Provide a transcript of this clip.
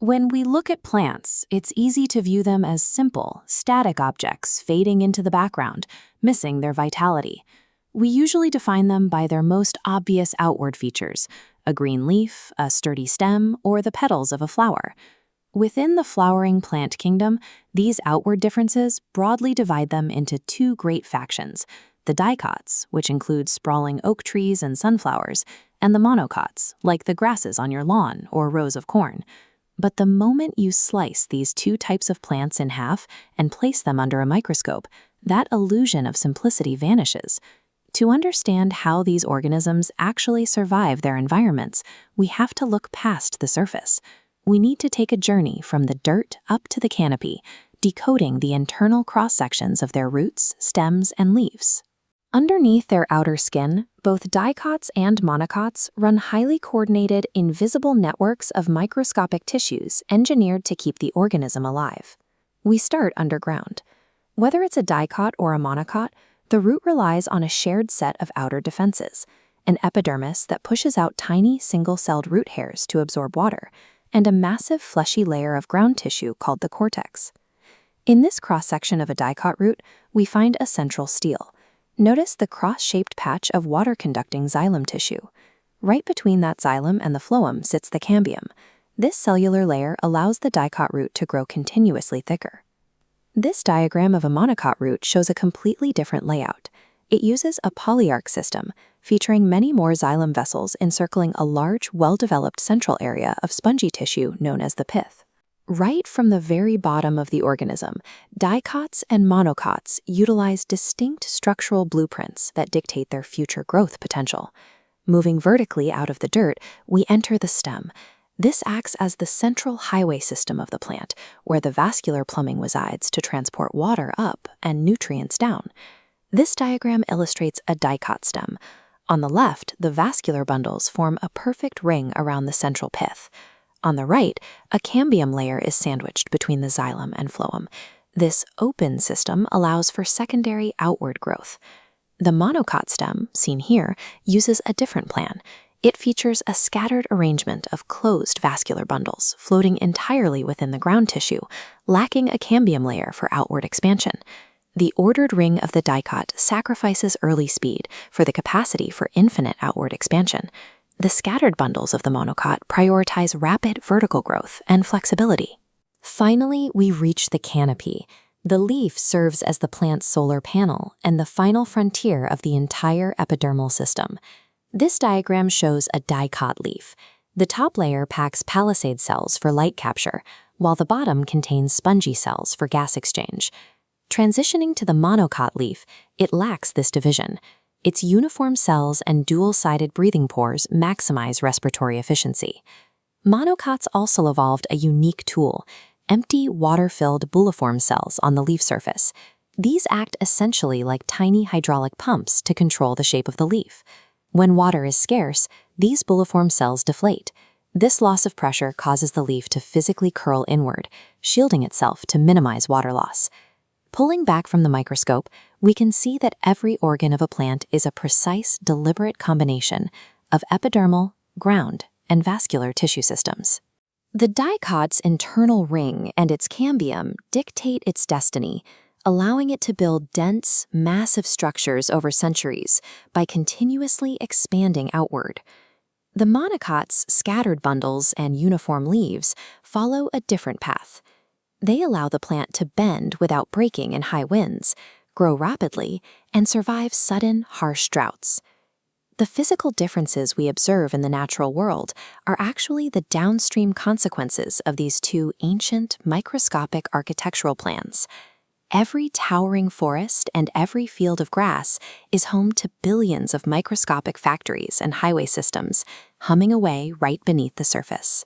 When we look at plants, it's easy to view them as simple, static objects fading into the background, missing their vitality. We usually define them by their most obvious outward features: a green leaf, a sturdy stem, or the petals of a flower. Within the flowering plant kingdom, these outward differences broadly divide them into two great factions: the dicots, which include sprawling oak trees and sunflowers, and the monocots, like the grasses on your lawn or rows of corn. But the moment you slice these two types of plants in half and place them under a microscope, that illusion of simplicity vanishes. To understand how these organisms actually survive their environments, we have to look past the surface. We need to take a journey from the dirt up to the canopy, decoding the internal cross-sections of their roots, stems, and leaves. Underneath their outer skin, both dicots and monocots run highly coordinated, invisible networks of microscopic tissues engineered to keep the organism alive. We start underground. Whether it's a dicot or a monocot, the root relies on a shared set of outer defenses: an epidermis that pushes out tiny single-celled root hairs to absorb water, and a massive fleshy layer of ground tissue called the cortex. In this cross-section of a dicot root, we find a central stele. Notice the cross-shaped patch of water-conducting xylem tissue. Right between that xylem and the phloem sits the cambium. This cellular layer allows the dicot root to grow continuously thicker. This diagram of a monocot root shows a completely different layout. It uses a polyarch system, featuring many more xylem vessels encircling a large, well-developed central area of spongy tissue known as the pith. Right from the very bottom of the organism, dicots and monocots utilize distinct structural blueprints that dictate their future growth potential. Moving vertically out of the dirt, we enter the stem. This acts as the central highway system of the plant, where the vascular plumbing resides to transport water up and nutrients down. This diagram illustrates a dicot stem. On the left, the vascular bundles form a perfect ring around the central pith. On the right, a cambium layer is sandwiched between the xylem and phloem. This open system allows for secondary outward growth. The monocot stem, seen here, uses a different plan. It features a scattered arrangement of closed vascular bundles floating entirely within the ground tissue, lacking a cambium layer for outward expansion. The ordered ring of the dicot sacrifices early speed for the capacity for infinite outward expansion. The scattered bundles of the monocot prioritize rapid vertical growth and flexibility. Finally, we reach the canopy. The leaf serves as the plant's solar panel and the final frontier of the entire epidermal system. This diagram shows a dicot leaf. The top layer packs palisade cells for light capture, while the bottom contains spongy cells for gas exchange. Transitioning to the monocot leaf, it lacks this division. Its uniform cells and dual-sided breathing pores maximize respiratory efficiency. Monocots also evolved a unique tool: empty, water-filled bulliform cells on the leaf surface. These act essentially like tiny hydraulic pumps to control the shape of the leaf. When water is scarce, these bulliform cells deflate. This loss of pressure causes the leaf to physically curl inward, shielding itself to minimize water loss. Pulling back from the microscope, we can see that every organ of a plant is a precise, deliberate combination of epidermal, ground, and vascular tissue systems. The dicot's internal ring and its cambium dictate its destiny, allowing it to build dense, massive structures over centuries by continuously expanding outward. The monocot's scattered bundles and uniform leaves follow a different path. They allow the plant to bend without breaking in high winds, grow rapidly, and survive sudden, harsh droughts. The physical differences we observe in the natural world are actually the downstream consequences of these two ancient, microscopic architectural plans. Every towering forest and every field of grass is home to billions of microscopic factories and highway systems, humming away right beneath the surface.